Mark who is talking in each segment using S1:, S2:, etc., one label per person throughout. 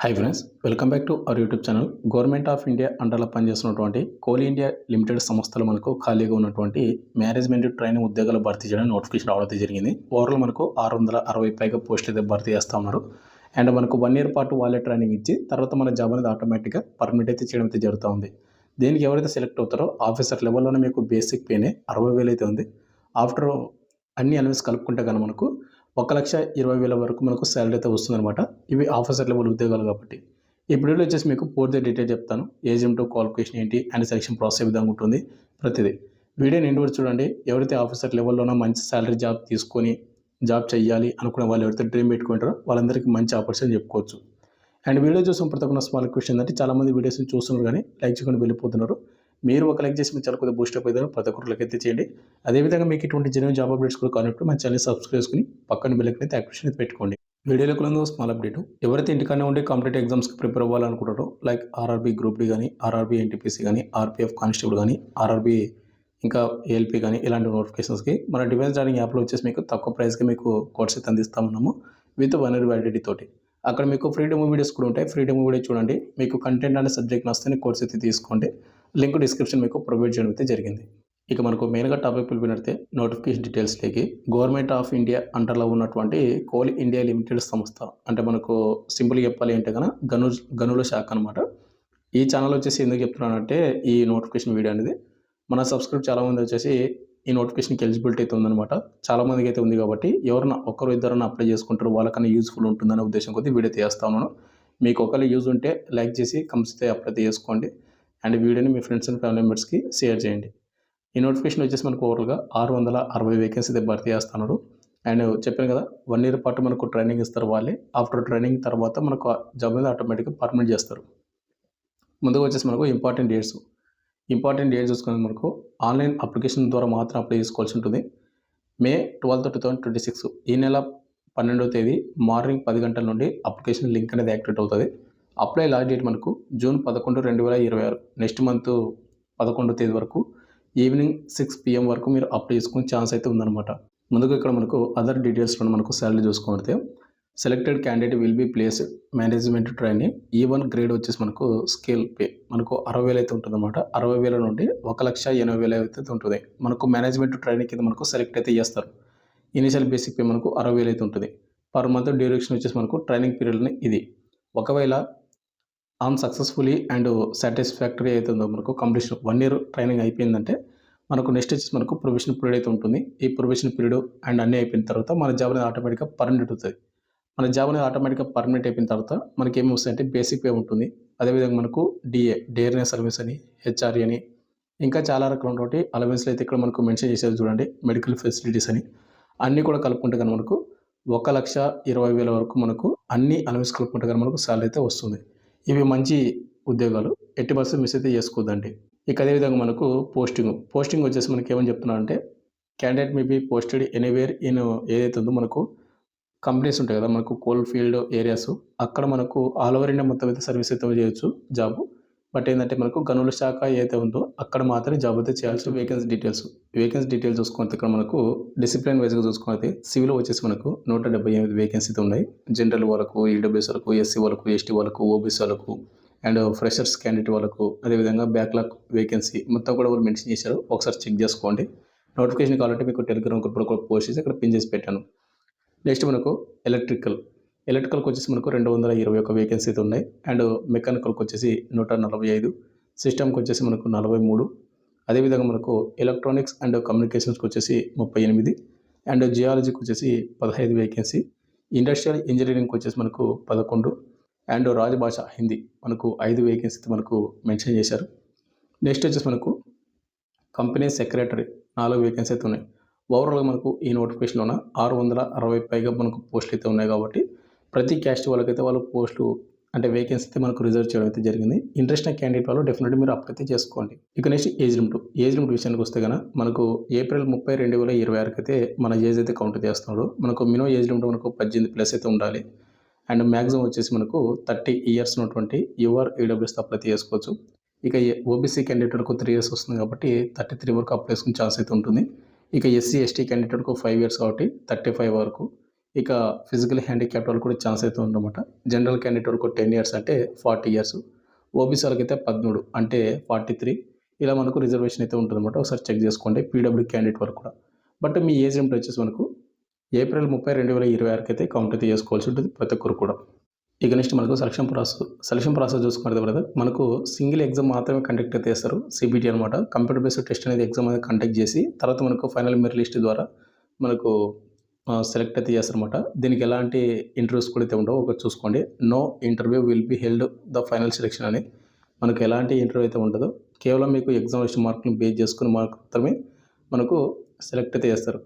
S1: Hi friends, welcome back to our YouTube channel. Government of India అండర్లో పనిచేస్తున్నటువంటి Coal India limited సంస్థలు మనకు ఖాళీగా ఉన్నటువంటి మేనేజ్మెంట్ ట్రైనింగ్ ఉద్యోగాలు భర్తీ చేయడానికి నోటిఫికేషన్ రావడం జరిగింది. ఓవరాల్ మనకు 660 పైగా పోస్టులు అయితే భర్తీ చేస్తూ ఉన్నారు. అండ్ మనకు 1 ఇయర్ పాటు వాళ్ళే ట్రైనింగ్ ఇచ్చి తర్వాత మన జాబ్ అనేది ఆటోమేటిక్గా పర్మిట్ అయితే చేయడం అయితే జరుగుతూ ఉంది. దీనికి ఎవరైతే సెలెక్ట్ అవుతారో ఆఫీసర్ లెవెల్లోనే మీకు బేసిక్ పేనే 60,000 అయితే ఉంది. ఆఫ్టర్ అన్ని అలవెన్స్ కలుపుకుంటే కనుక మనకు 1,20,000 వరకు మనకు శాలరీ అయితే వస్తుందన్నమాట. ఇవి ఆఫీసర్ లెవెల్ ఉద్యోగాలు కాబట్టి. ఈ వీడియోలో వచ్చేసి మీకు పూర్తి డీటెయిల్ చెప్తాను. ఏజ్ ఏమిటో, క్వాలిఫికేషన్ ఏంటి అండ్ సెలక్షన్ ప్రాసెస్ ఏ విధంగా ఉంటుంది ప్రతిదీ. వీడియోని ఎండ్ వరకు చూడండి. ఎవరైతే ఆఫీసర్ లెవెల్లోనో మంచి శాలరీ జాబ్ తీసుకొని జాబ్ చేయాలి అనుకునే వాళ్ళు ఎవరైతే డ్రీమ్ పెట్టుకుంటారో వాళ్ళందరికీ మంచి ఆపర్చునిటీ చెప్పుకోవచ్చు. అండ్ వీడియో చూసిన ప్రతి ఒక్క స్మాల్ క్వశ్చన్ ఏంటంటే చాలామంది వీడియోస్ని చూస్తున్నారు కానీ లైక్ చేయకుండా వెళ్ళిపోతున్నారు. మీరు ఒక లైక్ చేసి మీ చాలా కొద్దిగా బూస్టప్ అయితే ప్రతి ఒక్కరికి అయితే చేయండి. అదేవిధంగా మీకు ఇటువంటి జెన్యూన్ జాబ్ అప్డేట్స్ కూడా కానప్పుడు మన ఛానల్ సబ్స్క్రైబ్ చేసుకుని పక్కన బెల్ ఐకాన్ అయితే యాక్టివేషన్ అయితే పెట్టుకోండి. వీడియోలోకి ముందు స్మాల్ అప్డేట్. ఎవరైతే ఇంటికానే ఉండి కాంపిటేటివ్ ఎగ్జామ్స్కి ప్రిపేర్ అవ్వాలనుకుంటారో లైక్ ఆర్ఆర్బీ గ్రూప్ డి కానీ, ఆర్ఆర్బీ ఎన్టీపీసీ కానీ, ఆర్పీఎఫ్ కానిస్టేబుల్ కానీ, ఆర్ఆర్బీ ఇంకా ఏఎల్పీ కానీ ఇలాంటి నోటిఫికేషన్స్కి మన డిఫెన్స్ జాయినింగ్ యాప్లో వచ్చేసి మీకు తక్కువ ప్రైస్కి మీకు కోర్స్ అయితే అందిస్తూ ఉన్నాము విత్ 1 ఇయర్ వ్యాలిడిటీ తోటి. అక్కడ మీకు ఫ్రీ డెమో వీడియోస్ కూడా ఉంటాయి. ఫ్రీ డెమో వీడియో చూడండి. మీకు కంటెంట్ అనే సబ్జెక్ట్ నచ్చితే కోర్స్ అయితే తీసుకోండి. లింక్ డిస్క్రిప్షన్ మీకు ప్రొవైడ్ చేయడం అయితే జరిగింది. ఇక మనకు మెయిన్గా టాపిక్ పిలిపినట్టే నోటిఫికేషన్ డీటెయిల్స్లోకి. గవర్నమెంట్ ఆఫ్ ఇండియా అండర్లో ఉన్నటువంటి కోల్ ఇండియా లిమిటెడ్ సంస్థ అంటే మనకు సింపుల్గా చెప్పాలి అంటే కనుక గనుల శాఖ అనమాట. ఈ ఛానల్ వచ్చేసి ఎందుకు చెప్తున్నానంటే ఈ నోటిఫికేషన్ వీడియో అనేది మన సబ్స్క్రైబ్ చాలామంది వచ్చేసి ఈ నోటిఫికేషన్కి ఎలిజిబిలిటీ అయితే ఉందన్నమాట. చాలామందికి అయితే ఉంది కాబట్టి ఎవరైనా ఒకరు ఇద్దరైనా అప్లై చేసుకుంటారు వాళ్ళకన్నా యూజ్ఫుల్ ఉంటుందనే ఉద్దేశం కొద్దీ వీడియో చేస్తా ఉన్నాను. మీకు ఒకవేళ యూజ్ ఉంటే లైక్ చేసి కంపల్సరీ అప్లై చేసుకోండి. అండ్ వీడియోని మీ ఫ్రెండ్స్ అండ్ ఫ్యామిలీ మెంబర్స్కి షేర్ చేయండి. ఈ నోటిఫికేషన్ వచ్చేసి మనకు ఓవర్గా 660 వేకెన్సీ అయితే భర్తీ చేస్తున్నారు. అండ్ చెప్పాను కదా 1 ఇయర్ పాటు మనకు ట్రైనింగ్ ఇస్తారు వాళ్ళే. ఆఫ్టర్ ట్రైనింగ్ తర్వాత మనకు జాబ్ మీద ఆటోమేటిక్గా పర్మనెంట్ చేస్తారు. ముందుగా వచ్చేసి మనకు ఇంపార్టెంట్ డేట్స్ చూసుకుని మనకు ఆన్లైన్ అప్లికేషన్ ద్వారా మాత్రం అప్లై చేసుకోవాల్సి ఉంటుంది. మే 12, 2026 ఈ నెల 12వ తేదీ మార్నింగ్ 10 గంటల నుండి అప్లికేషన్ లింక్ అనేది యాక్టివేట్ అవుతుంది. అప్లై లాస్ట్ డేట్ మనకు జూన్ 11, 2026 నెక్స్ట్ మంత్ 11వ తేదీ వరకు ఈవినింగ్ 6 PM వరకు మీరు అప్లై చేసుకునే ఛాన్స్ అయితే ఉందన్నమాట. ముందుగా ఇక్కడ మనకు అదర్ డీటెయిల్స్లో మనకు శాలరీ చూసుకుంటే selected candidate will be place management training E1 grade వచ్చేసి మనకు స్కేల్ పే మనకు 60,000 అయితే ఉంటుందన్నమాట. 60,000 నుండి 1,80,000 అయితే ఉంటుంది. మనకు మేనేజ్మెంట్ ట్రైనింగ్ కింద మనకు సెలెక్ట్ అయితే చేస్తారు. ఇనిషియల్ బేసిక్ పే మనకు 60,000 అయితే ఉంటుంది. పర్ మంత్ డ్యూరేషన్ వచ్చేసి మనకు ట్రైనింగ్ పీరియడ్ని ఇది. ఒకవేళ ఆన్ సక్సెస్ఫుల్లీ అండ్ సాటిస్ఫాక్టరీ అయితే ఉందో మనకు కంప్లీషన్ 1 ఇయర్ ట్రైనింగ్ అయిపోయిందంటే మనకు నెక్స్ట్ వచ్చేసి మనకు ప్రొబేషన్ పీరియడ్ అయితే ఉంటుంది. ఈ ప్రొబేషన్ పీరియడ్ అండ్ అన్నీ అయిపోయిన తర్వాత మన జాబ్ అనేది ఆటోమేటిక్గా పర్మనెంట్ అవుతుంది. మన జాబ్ అనేది ఆటోమేటిక్గా పర్మనెంట్ అయిపోయిన తర్వాత మనకి ఏమి వస్తాయంటే బేసిక్ పే ఉంటుంది. అదేవిధంగా మనకు డేర్నెస్ సర్వీస్ అని, హెచ్ఆర్ఏ అని ఇంకా చాలా రకాలైనటువంటి అలవెన్స్లు అయితే ఇక్కడ మనకు మెన్షన్ చేసేది చూడండి. మెడికల్ ఫెసిలిటీస్ అని అన్నీ కూడా కలుపుకుంటే కనుక మనకు 1,20,000 వరకు మనకు అన్ని అలవెన్స్ కలుపుకుంటే కనుక మనకు శాలరీ అయితే వస్తుంది. ఇవి మంచి ఉద్యోగాలు, 80% మిస్ అయితే చేసుకోవద్దండి. ఇక అదేవిధంగా మనకు పోస్టింగ్ వచ్చేసి మనకి ఏమని చెప్తున్నా అంటే candidate may be posted anywhere in ఏదైతే ఉందో మనకు కంపెనీస్ ఉంటాయి కదా మనకు కోల్ ఫీల్డ్ ఏరియాస్ అక్కడ మనకు ఆల్ ఓవర్ ఇండియా మొత్తం అయితే సర్వీస్ అయితే చేయొచ్చు జాబ్. బట్ ఏంటంటే మనకు గనుల శాఖ ఏదైతే ఉందో అక్కడ మాత్రమే జాబ్ అయితే చేయాల్సి. వేకెన్సీ డీటెయిల్స్ చూసుకుంటే ఇక్కడ మనకు డిసిప్లిన్ వైజ్గా చూసుకుంటే సివిల్ వచ్చేసి మనకు 178 వేకెన్సీ అయితే ఉన్నాయి. జనరల్ వాళ్ళకు, ఈడబ్ల్యూఎస్ వాళ్ళకు, ఎస్సీ వాళ్ళకు, ఎస్టీ వాళ్ళకు, ఓబీసీ వాళ్ళకు అండ్ ఫ్రెషర్స్ క్యాండిడేట్ వాళ్ళకు అదేవిధంగా బ్యాక్లాగ్ వేకెన్సీ మొత్తం కూడా వాళ్ళు మెన్షన్ చేశారు. ఒకసారి చెక్ చేసుకోండి. నోటిఫికేషన్ కావాలంటే మీకు టెలిగ్రామ్ గ్రూప్లో కూడా పోస్ట్ చేసి ఇక్కడ పిన్ చేసి పెట్టాను. నెక్స్ట్ మనకు ఎలక్ట్రికల్కి వచ్చేసి మనకు 221 వేకెన్సీ అయితే ఉన్నాయి. అండ్ మెకానికల్కి వచ్చేసి 145, సిస్టమ్కి వచ్చేసి మనకు 43, అదేవిధంగా మనకు ఎలక్ట్రానిక్స్ అండ్ కమ్యూనికేషన్స్కి వచ్చేసి 38 అండ్ జియాలజీకి వచ్చేసి 15 వేకెన్సీ. ఇండస్ట్రియల్ ఇంజనీరింగ్కి వచ్చేసి మనకు 11 అండ్ రాజభాష హిందీ మనకు 5 వేకెన్సీ మనకు మెన్షన్ చేశారు. నెక్స్ట్ వచ్చేసి మనకు కంపెనీ సెక్రటరీ 4 వేకెన్సీ అయితే ఉన్నాయి. ఓవరాల్గా మనకు ఈ నోటిఫికేషన్లోన 660 పైగా మనకు పోస్టులు అయితే ఉన్నాయి కాబట్టి ప్రతి క్యాస్ట్ వాళ్ళకైతే వాళ్ళ పోస్టులు అంటే వేకెన్సీ అయితే మనకు రిజర్వ్ చేయడం అయితే జరిగింది. ఇంట్రెస్ట్ క్యాండిడేట్ వాళ్ళు డెఫినెట్లీ మీరు అప్లై అయితే చేసుకోండి. ఇక నెక్స్ట్ ఏజ్ లిమిట్ విషయానికి వస్తే కనుక మనకు ఏప్రిల్ 30, 2026 అయితే మన ఏజ్ అయితే కౌంట్ చేస్తున్నారు. మనకు మినిమం ఏజ్ లిమిట్ మనకు 18+ అయితే ఉండాలి. అండ్ మ్యాక్సిమం వచ్చేసి మనకు 30 ఇయర్స్ ఉన్నటువంటి యువర్ ఈడబ్ల్యూఎస్ అప్లై చేసుకోవచ్చు. ఇక ఓబీసీ క్యాండిడేట్ వరకు 3 years వస్తుంది కాబట్టి 33 వరకు అప్లై చేసుకునే ఛాన్స్ అయితే ఉంటుంది. ఇక ఎస్సీ ఎస్టీ క్యాండిడేట్కు 5 years కాబట్టి 35 వరకు. ఇక ఫిజికల్ హ్యాండిక్యాప్ట్ వాళ్ళు కూడా ఛాన్స్ అయితే ఉందన్నమాట. జనరల్ క్యాండిడేట్ వాళ్ళకు 10 ఇయర్స్ అంటే 40 ఇయర్స్. ఓబీసీ వాళ్ళకైతే 13 అంటే 43 ఇలా మనకు రిజర్వేషన్ అయితే ఉంటుందన్నమాట. ఒకసారి చెక్ చేసుకోండి పీడబ్ల్యూ క్యాండిడేట్ వరకు కూడా. బట్ మీ ఏజ్ లిమిట్ వచ్చేసి మనకు ఏప్రిల్ 30, 2026 అయితే కౌంట్ అయితే చేసుకోవాల్సి ఉంటుంది ప్రతి ఒక్కరు కూడా. ఇక నెక్స్ట్ మనకు సెలక్షన్ ప్రాసెస్ చూసుకున్నది బ్రదర్, మనకు సింగిల్ ఎగ్జామ్ మాత్రమే కండక్ట్ అయితే చేస్తారు. సిబిటి అనమాట. కంప్యూటర్ బేస్డ్ టెస్ట్ అనేది ఎగ్జామ్ అనేది కండక్ట్ చేసి తర్వాత మనకు ఫైనల్ మెరిట్ లిస్ట్ ద్వారా మనకు సెలెక్ట్ అయితే చేస్తారన్నమాట. దీనికి ఎలాంటి ఇంటర్వ్యూస్ కూడా అయితే ఉండవు. ఒకటి చూసుకోండి, no interview will be held the final selection అని. మనకు ఎలాంటి ఇంటర్వ్యూ అయితే ఉండదు. కేవలం మీకు ఎగ్జామినేషన్ మార్కులను బేస్ చేసుకుని మాత్రమే మనకు సెలెక్ట్ అయితే చేస్తారు.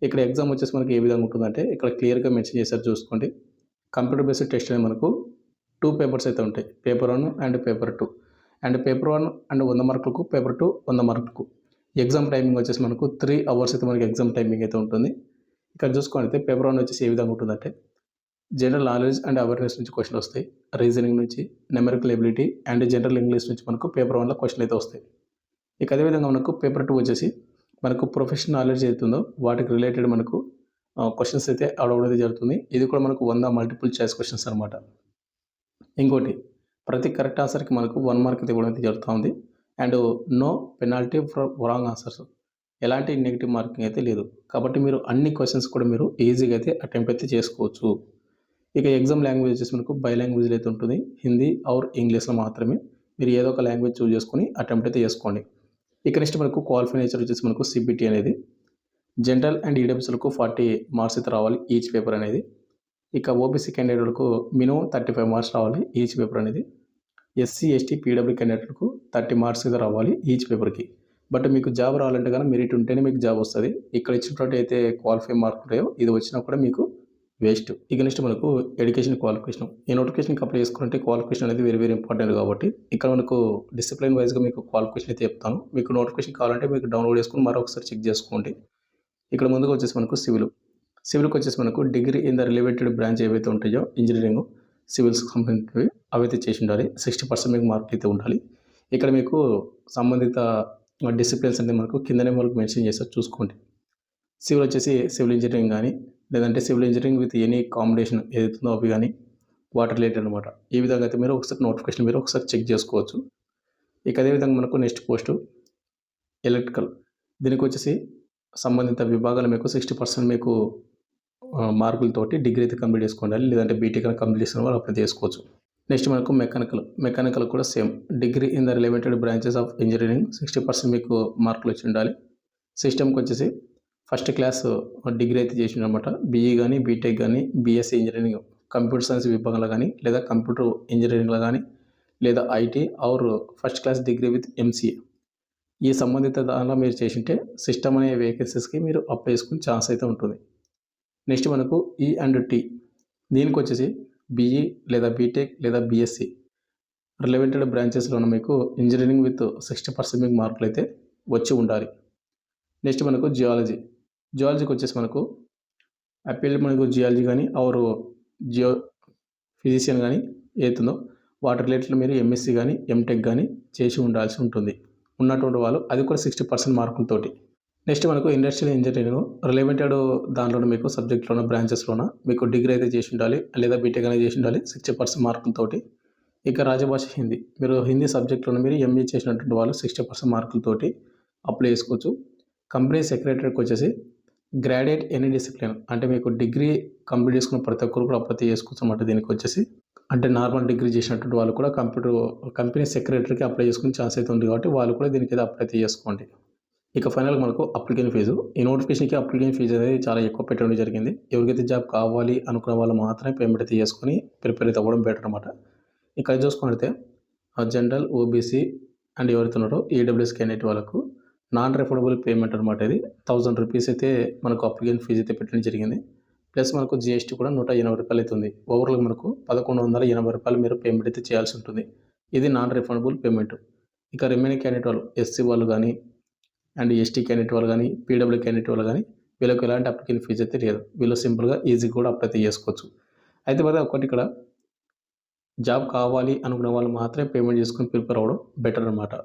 S1: ఇక్కడ ఎగ్జామ్ వచ్చేసి మనకి ఏ విధంగా ఉంటుందంటే ఇక్కడ క్లియర్గా మెన్షన్ చేశారు చూసుకోండి. కంప్యూటర్ బేస్డ్ టెస్ట్ అనేది మనకు 2 పేపర్స్ అయితే ఉంటాయి. Paper 1 and paper 2. And paper 1 and 100 మార్కులకు, పేపర్ 2 100 మార్కులకు. ఎగ్జామ్ టైమింగ్ వచ్చేసి మనకు 3 అవర్స్ అయితే మనకి ఎగ్జామ్ టైమింగ్ అయితే ఉంటుంది. ఇక్కడ చూసుకుంటే పేపర్ 1 వచ్చేసి ఏ విధంగా ఉంటుందంటే జనరల్ నాలెడ్జ్ అండ్ అవేర్నెస్ నుంచి క్వశ్చన్ వస్తాయి. రీజనింగ్ నుంచి, numerical ability and general English నుంచి మనకు పేపర్ 1లో క్వశ్చన్ అయితే వస్తాయి. ఇక అదేవిధంగా మనకు పేపర్ 2 వచ్చేసి మనకు ప్రొఫెషనల్ నాలెడ్జ్ అవుతుందో వాటికి రిలేటెడ్ మనకు క్వశ్చన్స్ అయితే అడగడం అయితే జరుగుతుంది. ఇది కూడా మనకు 100 మల్టిపుల్ చాయిస్ క్వశ్చన్స్ అనమాట. ఇంకోటి, ప్రతి కరెక్ట్ ఆన్సర్కి మనకు 1 మార్క్ అయితే ఇవ్వడం అయితే జరుగుతూ ఉంది. And no penalty for wrong answers, ఎలాంటి నెగిటివ్ మార్కింగ్ అయితే లేదు. కాబట్టి మీరు అన్ని క్వశ్చన్స్ కూడా మీరు ఈజీగా అయితే అటెంప్ట్ అయితే చేసుకోవచ్చు. ఇక ఎగ్జామ్ లాంగ్వేజ్ వచ్చేసి మనకు బై లాంగ్వేజ్లో అయితే ఉంటుంది. హిందీ ఆర్ ఇంగ్లీష్లో మాత్రమే. మీరు ఏదో ఒక లాంగ్వేజ్ చూస్ చేసుకొని అటెంప్ట్ అయితే చేసుకోండి. ఇక నెక్స్ట్ మనకు క్వాలిఫై నేచర్ వచ్చేసి మనకు సిబిటి అనేది జనరల్ అండ్ ఈడబ్ల్యూఎస్లకు 40 మార్క్స్ అయితే రావాలి ఈచ్ పేపర్ అనేది. ఇక ఓబీసీ క్యాండిడేట్లకు మినిమం 35 మార్క్స్ రావాలి ఈచ్ పేపర్ అనేది. ఎస్సీ, ఎస్టీ, పీడబ్ల్యూ క్యాండిడేట్లకు 30 మార్క్స్ అయితే రావాలి ఈచ్ పేపర్కి. బట్ మీకు జాబ్ రావాలంటే కానీ మెరిట్ ఉంటేనే మీకు జాబ్ వస్తుంది. ఇక్కడ ఇచ్చినటువంటి అయితే క్వాలిఫై మార్క్ ఉంటాయో ఇది వచ్చినా కూడా మీకు వేస్ట్. ఇక నెక్స్ట్ మనకు ఎడ్యుకేషన్ క్వాలిఫికేషన్. ఈ నోటిఫికేషన్కి అప్లై చేసుకుంటే క్వాలిఫికేషన్ అనేది వెరీ వెరీ ఇంపార్టెంట్ కాబట్టి ఇక్కడ మనకు డిసిప్లిన్ వైజ్గా మీకు క్వాలిఫికేషన్ అయితే చెప్తాను. మీకు నోటిఫికేషన్ కావాలంటే మీకు డౌన్లోడ్ చేసుకుని మరొకసారి చెక్ చేసుకోండి. ఇక్కడ ముందుగా వచ్చేసి మనకు సివిల్కి వచ్చేసి మనకు degree in the related branch ఏవైతే ఉంటాయో ఇంజనీరింగ్, సివిల్స్కి సంబంధించినవి అవైతే చేసి ఉండాలి. 60% మీకు మార్క్ అయితే ఉండాలి. ఇక్కడ మీకు సంబంధిత డిసిప్లిన్స్ అంటే మనకు కిందనే మనకు మెన్షన్ చేస్తారు చూసుకోండి. సివిల్ వచ్చేసి సివిల్ ఇంజనీరింగ్ కానీ లేదంటే civil engineering with any combination ఏదైతుందో అవి కానీ వాటర్ రిలేటెడ్ అనమాట. ఈ విధంగా అయితే మీరు ఒకసారి నోటిఫికేషన్ మీరు ఒకసారి చెక్ చేసుకోవచ్చు. ఇక అదేవిధంగా మనకు నెక్స్ట్ పోస్టు ఎలక్ట్రికల్. దీనికి వచ్చేసి సంబంధిత విభాగాలు మీకు 60% మీకు మార్కులతోటి డిగ్రీ అయితే కంప్లీట్ చేసుకోండి. లేదంటే బీటెక్ కంప్లీట్ చేసుకున్న వాళ్ళు అప్లై చేసుకోవచ్చు. నెక్స్ట్ మనకు మెకానికల్ కూడా same degree in the related branches of engineering 60% మీకు మార్కులు వచ్చి ఉండాలి. సిస్టమ్కి వచ్చేసి ఫస్ట్ క్లాస్ డిగ్రీ అయితే చేసిండు అనమాట. బీఈ కానీ, బీటెక్ కానీ, బీఎస్సీ ఇంజనీరింగ్ కంప్యూటర్ సైన్స్ విభాగంలో కానీ లేదా కంప్యూటర్ ఇంజనీరింగ్లో కానీ లేదా IT or first class degree with MCA ఈ సంబంధిత దానిలో మీరు చేసింటే సిస్టమ్ అనే వేకెన్సీస్కి మీరు అప్లై చేసుకునే ఛాన్స్ అయితే ఉంటుంది. నెక్స్ట్ మనకు E&T. దీనికి వచ్చేసి బీఈ లేదా బీటెక్ లేదా బీఎస్సీ రిలేటెడ్ బ్రాంచెస్లోనే మీకు ఇంజనీరింగ్ విత్ 60% మీకు మార్కులు అయితే వచ్చి ఉండాలి. నెక్స్ట్ మనకు జియాలజీకి వచ్చేసి మనకు అప్పీల్ మనకు జియాలజీ కానీ ఆర్ ఫిజిషియన్ కానీ ఏతుందో వాటి రిలేటెడ్ మీరు ఎంఎస్సీ కానీ ఎంటెక్ కానీ చేసి ఉండాల్సి ఉంటుంది ఉన్నటువంటి వాళ్ళు, అది కూడా 60% మార్కులతోటి. నెక్స్ట్ మనకు ఇండస్ట్రియల్ ఇంజనీరింగ్ రిలేటెడ్ దాంట్లో మీకు సబ్జెక్ట్లోన బ్రాంచెస్లోన మీకు డిగ్రీ అయితే చేసి ఉండాలి లేదా బీటెక్ అనేది చేసి ఉండాలి 60% మార్కులతోటి. ఇక రాజభాష హిందీ, మీరు హిందీ సబ్జెక్ట్లోనే మీరు ఎంఏ చేసినటువంటి వాళ్ళు 60% మార్కులతోటి అప్లై చేసుకోవచ్చు. కంపెనీ సెక్రటరీకి వచ్చేసి గ్రాడ్యుయేట్ ఎనీ డిసిప్లిన్, అంటే మీకు డిగ్రీ కంప్లీట్ చేసుకున్న ప్రతి ఒక్కరు కూడా అప్లై చేసుకోవచ్చు అన్నమాట. దీనికి వచ్చేసి అంటే నార్మల్ డిగ్రీ చేసినటువంటి వాళ్ళు కూడా కంపెనీ సెక్రటరీకి అప్లై చేసుకునే ఛాన్స్ అయితే ఉంది కాబట్టి వాళ్ళు కూడా దీనికి అయితే అప్లై చేసుకోండి. ఇక ఫైనల్గా మనకు అప్లికేషన్ ఫీజు. ఈ నోటిఫికేషన్కి అప్లికేషన్ ఫీజు అనేది చాలా ఎక్కువ పెట్టడం జరిగింది. ఎవరికైతే జాబ్ కావాలి అనుకున్న వాళ్ళు మాత్రమే పేమెంట్ అయితే చేసుకొని ప్రిపేర్ అయితే అవ్వడం బెటర్ అనమాట. ఇక్కడ చూసుకుంటే జనరల్, ఓబీసీ అండ్ ఎవరైతే ఉన్నారో ఈడబ్ల్యూఎస్ క్యాండిడేట్ వాళ్ళకు నాన్ రిఫండబుల్ పేమెంట్ అనమాట. ఇది 1000 రూపీస్ అయితే మనకు అప్లికేషన్ ఫీజు అయితే పెట్టడం జరిగింది. ప్లస్ మనకు జిఎస్టీ కూడా 180 రూపాయలు అవుతుంది. ఓవరాల్ మనకు 1180 రూపాయలు మీరు పేమెంట్ అయితే చేయాల్సి ఉంటుంది. ఇది నాన్ రిఫండబుల్ పేమెంట్. ఇక రిమైనింగ్ క్యాండిడేట్ వాళ్ళు ఎస్సీ వాళ్ళు కానీ అండ్ ఎస్టీ క్యాండిడేట్ వాళ్ళు కానీ పీడబ్ల్యూ క్యాండిడేట్ వాళ్ళు కానీ వీళ్ళకి ఎలాంటి అప్లికేషన్ ఫీజు అయితే లేదు. వీళ్ళు సింపుల్గా ఈజీగా కూడా అప్లై చేసుకోవచ్చు. అయితే మరి ఒకటి ఇక్కడ జాబ్ కావాలి అనుకునే వాళ్ళు మాత్రమే పేమెంట్ చేసుకొని ప్రిపేర్ అవ్వడం బెటర్ అనమాట.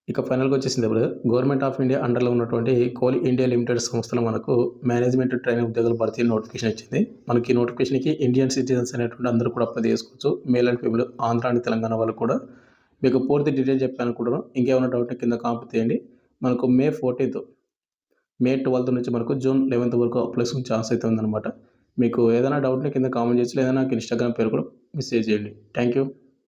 S1: ఇక ఫైనల్‌గా వచ్చేసింది ఇప్పుడు గవర్నమెంట్ ఆఫ్ ఇండియా అండర్‌లో ఉన్నటువంటి కోల్ ఇండియా లిమిటెడ్ సంస్థలో మనకు మేనేజ్మెంట్ ట్రైనింగ్ ఉద్యోగాల భర్తీ నోటిఫికేషన్ వచ్చింది. మనకి నోటిఫికేషన్‌కి ఇండియన్ సిటిజన్స్ అనేటువంటి అందరూ కూడా అప్లై చేసుకోవచ్చు. Male and female Andhra and Telangana వాళ్ళు కూడా. మీకు పూర్తి డీటెయిల్స్ చెప్పాననుకుంటున్నాను. ఇంకేమైనా డౌట్ కింద కామెంట్ చేయండి. మనకు మే 12 నుంచి మనకు జూన్ 11 వరకు అప్లై చేసుకునే ఛాన్స్ అయితే ఉందన్నమాట. మీకు ఏదైనా డౌట్ ఉంటే కింద కామెంట్ చేయొచ్చు. లేదా నాకు ఇన్‌స్టాగ్రామ్ పేరు కూడా మెసేజ్ చేయండి. Thank you.